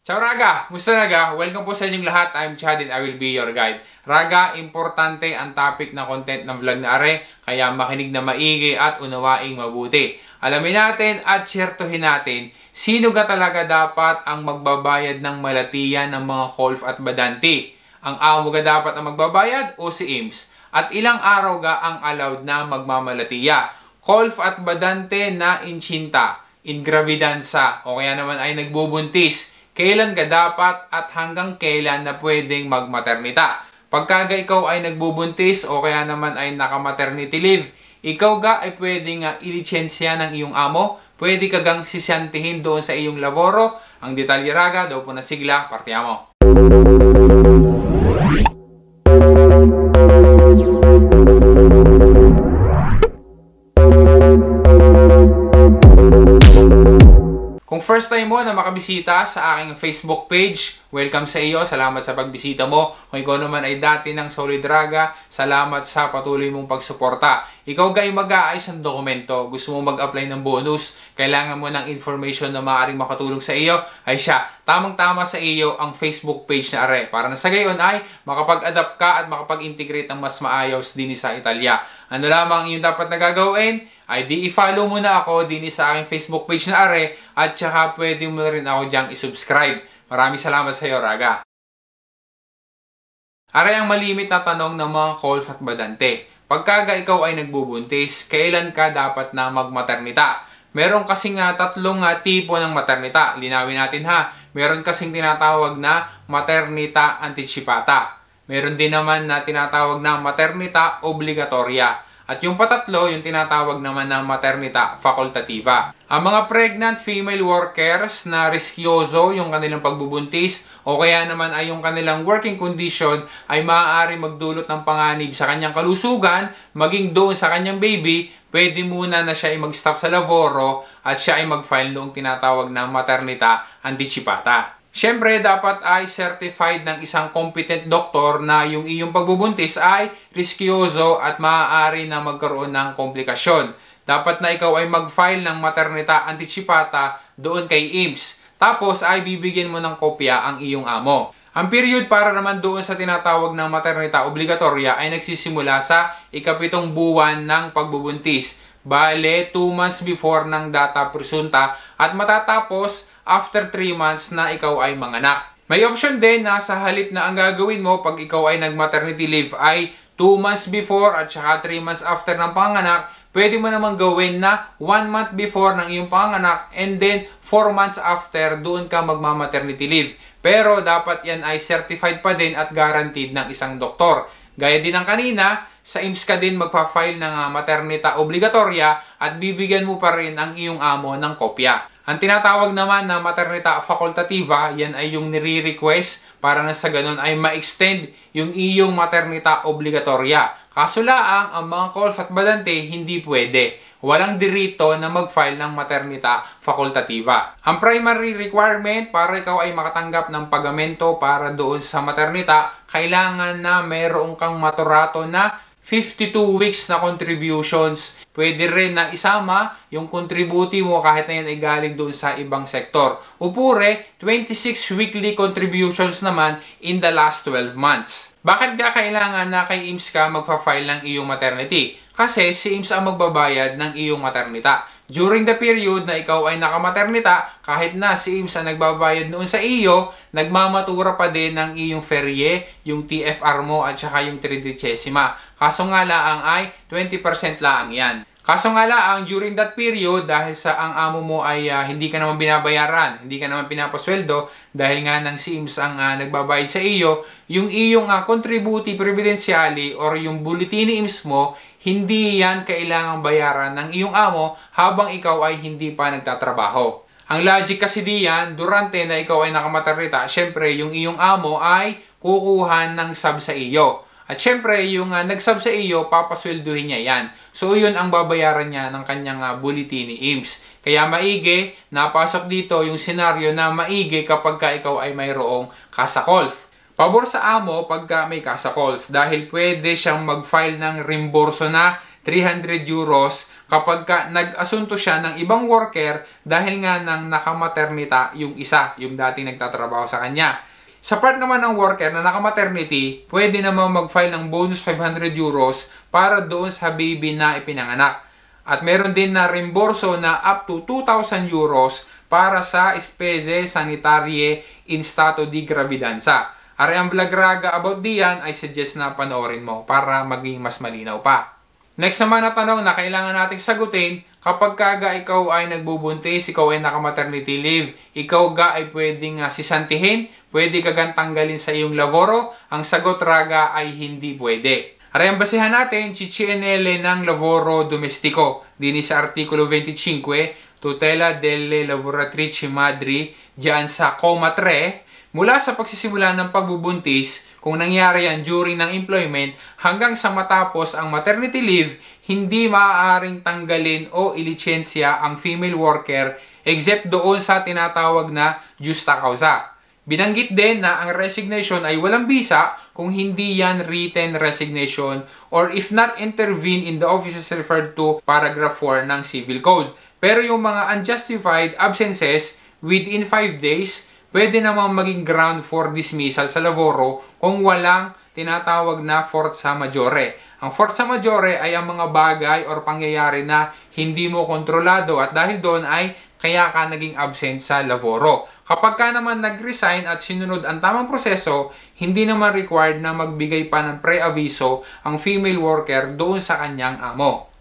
Ciao Raga! Musta Raga? Welcome po sa inyong lahat. I'm Chad and I will be your guide. Raga, importante ang topic na content ng vlog na are, kaya makinig na maigi at unawaing mabuti. Alamin natin at syertuhin natin sino ga talaga dapat ang magbabayad ng malatiyan ng mga Kolf at Badanti. Ang amo ga dapat ang magbabayad o si IMS? At ilang araw ga ang allowed na magmamalatiya? Kolf at Badante na insinta, ingravidansa o kaya naman ay nagbubuntis. Kailan ka dapat at hanggang kailan na pwedeng magmaternita? Pagka ikaw ay nagbubuntis o kaya naman ay naka-maternity leave, ikaw ga ay pwedeng ilisensya ng iyong amo, pwede ka gang sisyantihin doon sa iyong laboro. Ang detalye Raga, daw po na sigla, partiamo. Kung first time mo na makabisita sa aking Facebook page, welcome sa iyo. Salamat sa pagbisita mo. Kung ikaw naman ay dati ng Solid Raga, salamat sa patuloy mong pagsuporta. Ikaw gay mag-aayos ng dokumento, gusto mo mag-apply ng bonus, kailangan mo ng information na maaaring makatulong sa iyo, ay siya. Tamang-tama sa iyo ang Facebook page na are. Para na sa gayon ay makapag-adapt ka at makapag-integrate ng mas maayos din sa Italia. Ano lamang yung dapat na gagawin? Ay di i-follow mo na ako din sa aking Facebook page na are at saka pwede mo na rin ako diyang i-subscribe. Maraming salamat sa iyo, Raga. Are ang malimit na tanong ng mga Kolf at Badante. Pagka ikaw ay nagbubuntis, kailan ka dapat na magmaternita? Meron kasing tatlong tipo ng maternita. Linawin natin ha. Meron kasing tinatawag na maternita anticipata. Meron din naman na tinatawag na maternita obligatoria. At yung patatlo, yung tinatawag naman na maternita facultativa. Ang mga pregnant female workers na riskyoso yung kanilang pagbubuntis o kaya naman ay yung kanilang working condition ay maaari magdulot ng panganib sa kanyang kalusugan, maging doon sa kanyang baby, pwede muna na siya ay mag-stop sa laboro at siya ay mag-file noong tinatawag na maternita anticipata. Siyempre, dapat ay certified ng isang competent doktor na yung iyong pagbubuntis ay riskyoso at maaari na magkaroon ng komplikasyon. Dapat na ikaw ay mag-file ng maternita anticipata doon kay IMS. Tapos ay bibigyan mo ng kopya ang iyong amo. Ang period para naman doon sa tinatawag ng maternita obligatoria ay nagsisimula sa ika-7 buwan ng pagbubuntis. Bale, 2 months before ng data presunta at matatapos after 3 months na ikaw ay manganak. May option din na sa halip na ang gagawin mo pag ikaw ay nag-maternity leave ay 2 months before at saka 3 months after ng panganak, pwede mo naman gawin na 1 month before ng iyong panganak and then 4 months after doon ka magma-maternity leave. Pero dapat yan ay certified pa din at guaranteed ng isang doktor. Gaya din ng kanina, sa IMS ka din magpa-file ng maternita obligatoria at bibigyan mo pa rin ang iyong amo ng kopya. Ang tinatawag naman na maternita facultativa, yan ay yung nire-request para na sa ganun ay ma-extend yung iyong maternita obligatoria. Kaso laang ang mga Kolf at Badante hindi pwede. Walang dirito na mag-file ng maternita facultativa. Ang primary requirement para ikaw ay makatanggap ng pagamento para doon sa maternita, kailangan na mayroon kang maturato na 52 weeks na contributions. Pwede rin na isama yung contributi mo kahit na yan ay galing doon sa ibang sektor. Upure, 26 weekly contributions naman in the last 12 months. Bakit ka kailangan na kay IMS ka magpa-file ng iyong maternity? Kasi si IMS ang magbabayad ng iyong maternita. During the period na ikaw ay nakamaternita, kahit na si IMS ang nagbabayad noon sa iyo, nagmamatura pa din ng iyong ferie, yung TFR mo at saka yung 3/10. Kaso nga laang ay 20% laang yan. Kaso nga laang during that period, dahil sa ang amo mo ay hindi ka naman binabayaran, hindi ka naman pinapasweldo, dahil nga ng si IMS ang nagbabayad sa iyo, yung iyong contributi previdensyali or yung bulletini IMS mo, hindi yan kailangang bayaran ng iyong amo habang ikaw ay hindi pa nagtatrabaho. Ang logic kasi diyan, durante na ikaw ay nakamaternita, syempre yung iyong amo ay kukuha ng sub sa iyo. At syempre yung nag-sub sa iyo, papasweldohin niya yan. So yun ang babayaran niya ng kanyang bulletini IMS. Kaya maigi, napasok dito yung senaryo na maigi kapag ka ikaw ay mayroong kasa Kolf. Pabor sa amo pagka may kasa Kolf dahil pwede siyang mag-file ng reimburso na 300 euros kapag nag-asunto siya ng ibang worker dahil nga nang nakamaternita yung isa, yung dating nagtatrabaho sa kanya. Sa part naman ng worker na nakamaternity, pwede naman mag-file ng bonus 500 euros para doon sa baby na ipinanganak. At meron din na reimburso na up to 2,000 euros para sa spese sanitarie in stato di gravidanza. Are ang vlog raga about diyan ay suggest na panoorin mo para maging mas malinaw pa. Next naman na tanong na kailangan nating sagutin, kapag kaga ikaw ay nagbubuntis, ikaw ay naka-maternity leave, ikaw ga ay pwedeng sisantihin, pwede ka gang tanggalin sa iyong laboro? Ang sagot raga ay hindi pwede. Aray ang basihan natin, CCNL ng lavoro domestico. Dini sa Artikulo 25, tutela delle lavoratrici madri, diyan sa Comma 3, mula sa pagsisimula ng pagbubuntis, kung nangyari yan during ng employment, hanggang sa matapos ang maternity leave, hindi maaaring tanggalin o ilisensya ang female worker except doon sa tinatawag na justa causa. Binanggit din na ang resignation ay walang bisa kung hindi yan written resignation or if not intervene in the offices referred to paragraph 4 ng Civil Code. Pero yung mga unjustified absences within 5 days, pwede namang maging ground for dismissal sa laboro kung walang tinatawag na forza majeure. Ang forza majeure ay ang mga bagay or pangyayari na hindi mo kontrolado at dahil doon ay kaya ka naging absent sa laboro. Kapag ka naman nag-resign at sinunod ang tamang proseso, hindi naman required na magbigay pa ng pre-aviso ang female worker doon sa kanyang amo.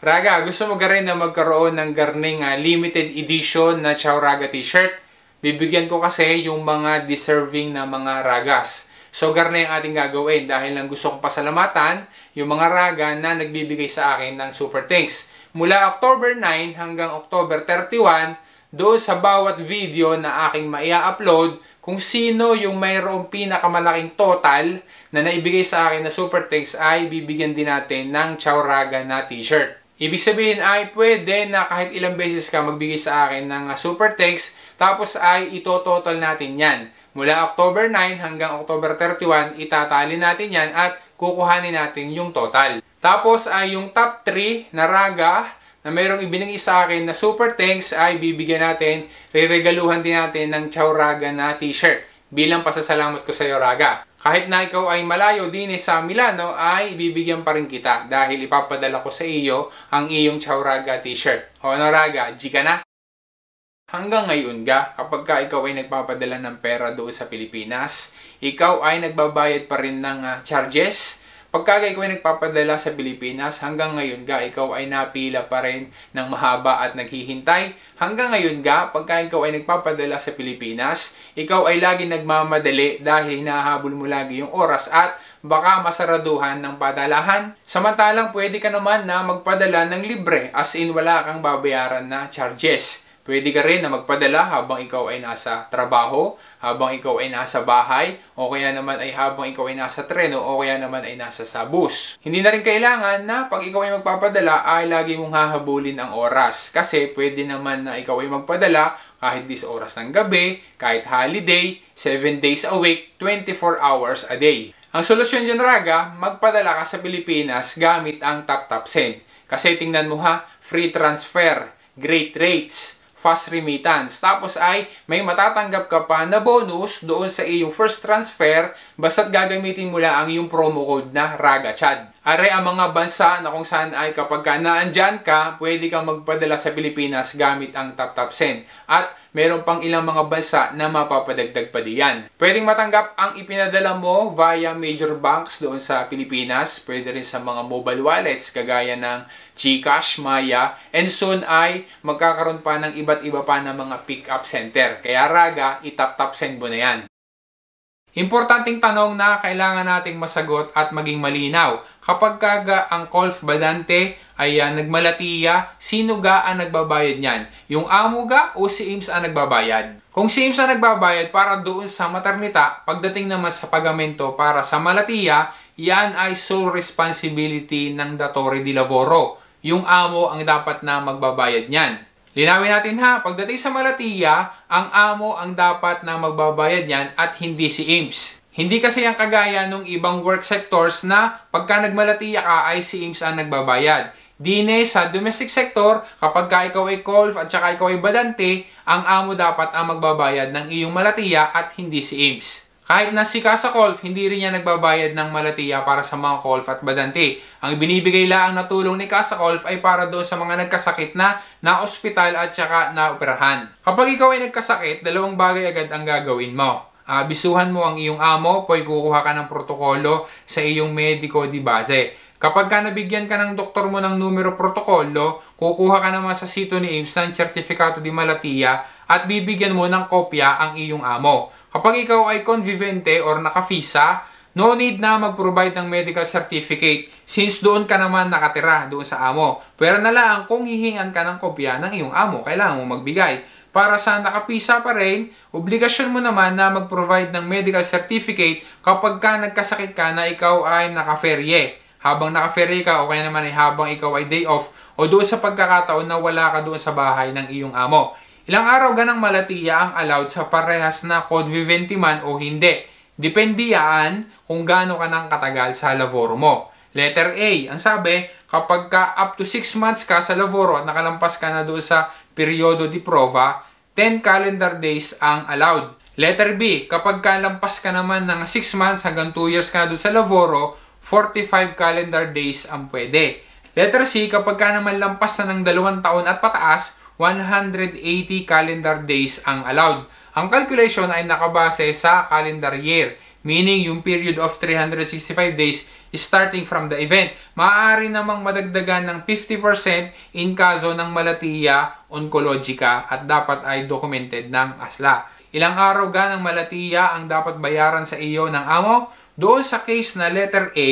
Raga, gusto mo ka rin na magkaroon ng garning limited edition na Ciao Raga t-shirt? Bibigyan ko kasi yung mga deserving na mga ragas. So, garne ang ating gagawin dahil lang gusto kong pasalamatan yung mga raga na nagbibigay sa akin ng super thanks. Mula October 9 hanggang October 31, doon sa bawat video na aking maia-upload, kung sino yung mayroong pinakamalaking total na naibigay sa akin na super thanks ay bibigyan din natin ng Ciao Raga na t-shirt. Ibig sabihin ay pwede na kahit ilang beses ka magbigay sa akin ng super thanks, tapos ay ito-total natin yan. Mula October 9 hanggang October 31, itatali natin yan at kukuhanin natin yung total. Tapos ay yung top 3 na raga na mayroong ibinigay sa akin na super thanks ay bibigyan natin, riregaluhan din natin ng Ciao Raga na t-shirt bilang pasasalamat ko sa iyo, raga. Kahit na ikaw ay malayo din sa Milano ay bibigyan pa rin kita dahil ipapadala ko sa iyo ang iyong Ciao Raga t-shirt. O ano, raga, G ka na? Hanggang ngayon ga, kapag ka ikaw ay nagpapadala ng pera doon sa Pilipinas, ikaw ay nagbabayad pa rin ng charges. Pagka ikaw ay nagpapadala sa Pilipinas, hanggang ngayon ga, ikaw ay napila pa rin ng mahaba at naghihintay. Hanggang ngayon ga, pagka ikaw ay nagpapadala sa Pilipinas, ikaw ay lagi nagmamadali dahil hinahabol mo lagi yung oras at baka masaraduhan ng padalahan. Samantalang pwede ka naman na magpadala ng libre, as in wala kang babayaran na charges. Pwede ka rin na magpadala habang ikaw ay nasa trabaho, habang ikaw ay nasa bahay, o kaya naman ay habang ikaw ay nasa treno, o kaya naman ay nasa sa bus. Hindi na rin kailangan na pag ikaw ay magpapadala ay lagi mong hahabulin ang oras. Kasi pwede naman na ikaw ay magpadala kahit 10 oras ng gabi, kahit holiday, 7 days a week, 24 hours a day. Ang solusyon dyan, raga, magpadala ka sa Pilipinas gamit ang TapTap Send. Kasi tingnan mo ha, free transfer, great rates, fast remittance. Tapos ay may matatanggap ka pa na bonus doon sa iyong first transfer basta't gagamitin mo lang ang iyong promo code na RAGACHAD. Are ang mga bansa na kung saan ay kapag ka naandyan ka, pwede kang magpadala sa Pilipinas gamit ang TapTap Send. At meron pang ilang mga bansa na mapapadagdag pa diyan. Pwedeng matanggap ang ipinadala mo via major banks doon sa Pilipinas. Pwede rin sa mga mobile wallets kagaya ng GCash, Maya, and soon ay magkakaroon pa ng iba't iba pa na mga pick-up center. Kaya raga, itap-tap send mo na yan. Importanteng tanong na kailangan nating masagot at maging malinaw. Kapag kaga ang Colf Badante ay nagmalatiya, sino ga ang nagbabayad niyan? Yung amo ga o si IMS ang nagbabayad? Kung si IMS ang nagbabayad para doon sa maternita, pagdating naman sa pagamento para sa malatiya, yan ay sole responsibility ng datore di lavoro. Yung amo ang dapat na magbabayad niyan. Linawin natin ha, pagdating sa malatiya, ang amo ang dapat na magbabayad niyan at hindi si IMS. Hindi kasi yung kagaya nung ibang work sectors na pagka nagmalatiya ka ay si IMSS ang nagbabayad. Dine sa domestic sector, kapag ka ikaw ay colf at saka ikaw ay badante, ang amo dapat ang magbabayad ng iyong malatiya at hindi si IMSS. Kahit na si Kasa Colf, hindi rin niya nagbabayad ng malatiya para sa mga colf at badante. Ang binibigay lang na tulong ni Kasa Colf ay para doon sa mga nagkasakit na ospital at saka naoperahan. Kapag ikaw ay nagkasakit, dalawang bagay agad ang gagawin mo. Bisuhan mo ang iyong amo, po'y kukuha ka ng protokolo sa iyong mediko di base. Kapag ka nabigyan ka ng doktor mo ng numero protokolo, kukuha ka naman sa sito ni IMSS ng Certificado di Malatiya at bibigyan mo ng kopya ang iyong amo. Kapag ikaw ay convivente or naka-visa, no need na mag-provide ng medical certificate since doon ka naman nakatira doon sa amo. Pero na lang kung hihingan ka ng kopya ng iyong amo, kailangan mo magbigay. Para sa nakapisa pa rin, obligasyon mo naman na mag-provide ng medical certificate kapag ka nagkasakit ka na ikaw ay nakaferye. Habang nakaferye ka o kaya naman ay habang ikaw ay day off o doon sa pagkakataon na wala ka doon sa bahay ng iyong amo. Ilang araw ganang malatiya ang allowed sa parehas na code viventi man o hindi. Depende yan kung gaano ka nang katagal sa laboro mo. Letter A, ang sabi, kapag ka up to 6 months ka sa laboro at nakalampas ka na doon sa periodo di prova, 10 calendar days ang allowed. Letter B, kapag lampas ka naman ng 6 months hanggang 2 years ka na doon sa laboro, 45 calendar days ang pwede. Letter C, kapag ka naman lampas na ng 2 taon at pataas, 180 calendar days ang allowed. Ang calculation ay nakabase sa calendar year, meaning yung period of 365 days starting from the event. Maaari namang madagdagan ng 50% in kaso ng malatiya oncologica at dapat ay documented ng ASLA. Ilang araw ganang malatiya ang dapat bayaran sa iyo ng amo? Doon sa case na letter A,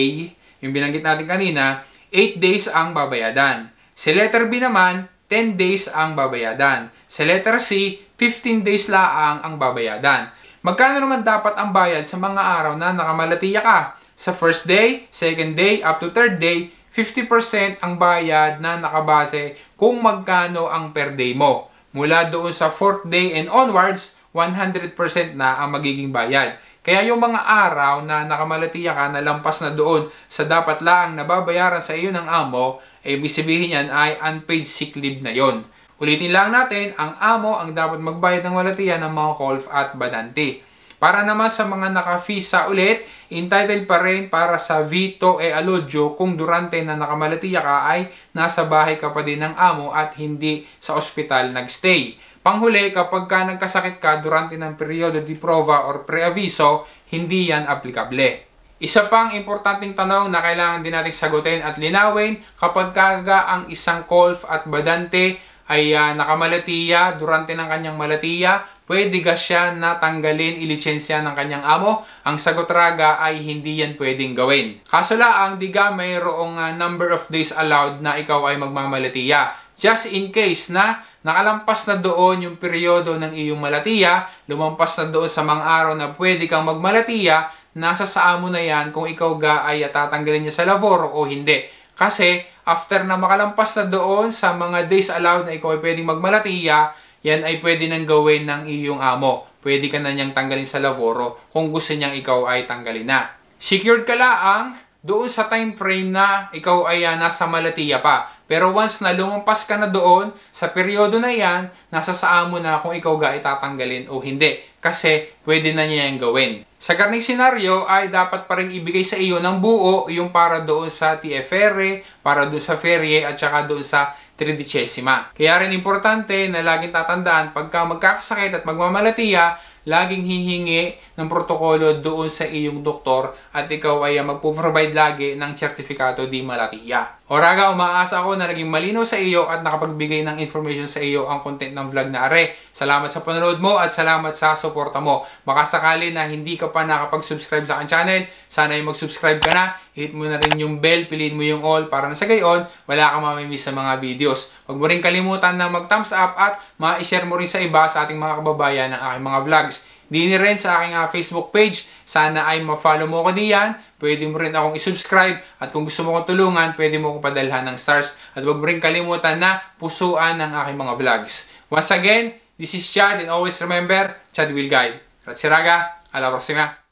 yung binanggit natin kanina, 8 days ang babayadan. Sa letter B naman, 10 days ang babayadan. Sa letter C, 15 days laang ang babayadan. Magkano naman dapat ang bayad sa mga araw na nakamalatiya ka? Sa first day, second day, up to third day, 50% ang bayad na nakabase kung magkano ang per day mo. Mula doon sa fourth day and onwards, 100% na ang magiging bayad. Kaya yung mga araw na nakamalatiya ka na lampas na doon sa dapat laang nababayaran sa iyo ng amo, ibig sabihin yan ay unpaid sick leave na yon. Ulitin lang natin, ang amo ang dapat magbayad ng malatiya ng mga colf at badante. Para naman sa mga naka-visa ulit, entitled pa rin para sa Vito e Alogio kung durante na nakamalatiya ka ay nasa bahay ka pa din ng amo at hindi sa ospital nagstay. Panghuli, kapag ka nagkasakit ka durante ng periodo di prova or pre-aviso, hindi yan aplikable. Isa pang importanteng tanong na kailangan din natin sagutin at linawin, kapag kaga ang isang colf at badante ay nakamalatiya durante ng kanyang malatiya, pwede ga siya na tanggalin ilisensya ng kanyang amo? Ang sagot raga ay hindi yan pwedeng gawin. Kaso laang diga mayroong number of days allowed na ikaw ay magmamalatiya. Just in case na nakalampas na doon yung peryodo ng iyong malatiya, lumampas na doon sa mga araw na pwede kang magmalatiya, nasa sa amo na yan kung ikaw ga ay tatanggalin niya sa laboro o hindi. Kasi after na makalampas na doon sa mga days allowed na ikaw ay pwedeng magmalatiya, yan ay pwede nang gawin ng iyong amo. Pwede ka na niyang tanggalin sa laboro kung gusto niyang ikaw ay tanggalin na. Secured ka laang doon sa time frame na ikaw ay nasa malatiya pa. Pero once na lumampas ka na doon, sa peryodo na yan, nasa sa amo na kung ikaw ga itatanggalin o hindi. Kasi pwede na niya yung gawin. Sa karning senaryo ay dapat pa rin ibigay sa iyo ng buo yung para doon sa TFR, para doon sa ferie at saka doon sa 13ª. Kaya rin importante na laging tatandaan pagka magkakasakit at magmamalatiya, laging hihingi ng protokolo doon sa iyong doktor at ikaw ay magpo-provide lagi ng sertifikato di malatiya. O raga, umaasa ako na naging malinaw sa iyo at nakapagbigay ng information sa iyo ang content ng vlog na are. Salamat sa panonood mo at salamat sa suporta mo. Baka sakali na hindi ka pa nakapag-subscribe sa aking channel, sana ay mag-subscribe ka na. Hit mo na rin yung bell, piliin mo yung all para na sa gayon, wala kang mamimiss sa mga videos. Huwag mo rin kalimutan na mag-thumbs up at ma-share mo rin sa iba sa ating mga kababayan ng aking mga vlogs. Dini rin sa aking Facebook page. Sana ay ma-follow mo ko diyan. Pwede mo rin akong i-subscribe. At kung gusto mo kong tulungan, pwede mo akong padalhan ng stars. At huwag mo rin kalimutan na pusuan ng aking mga vlogs. Once again, this is Chad and always remember, Chad will guide. Grazie raga, alla prossima!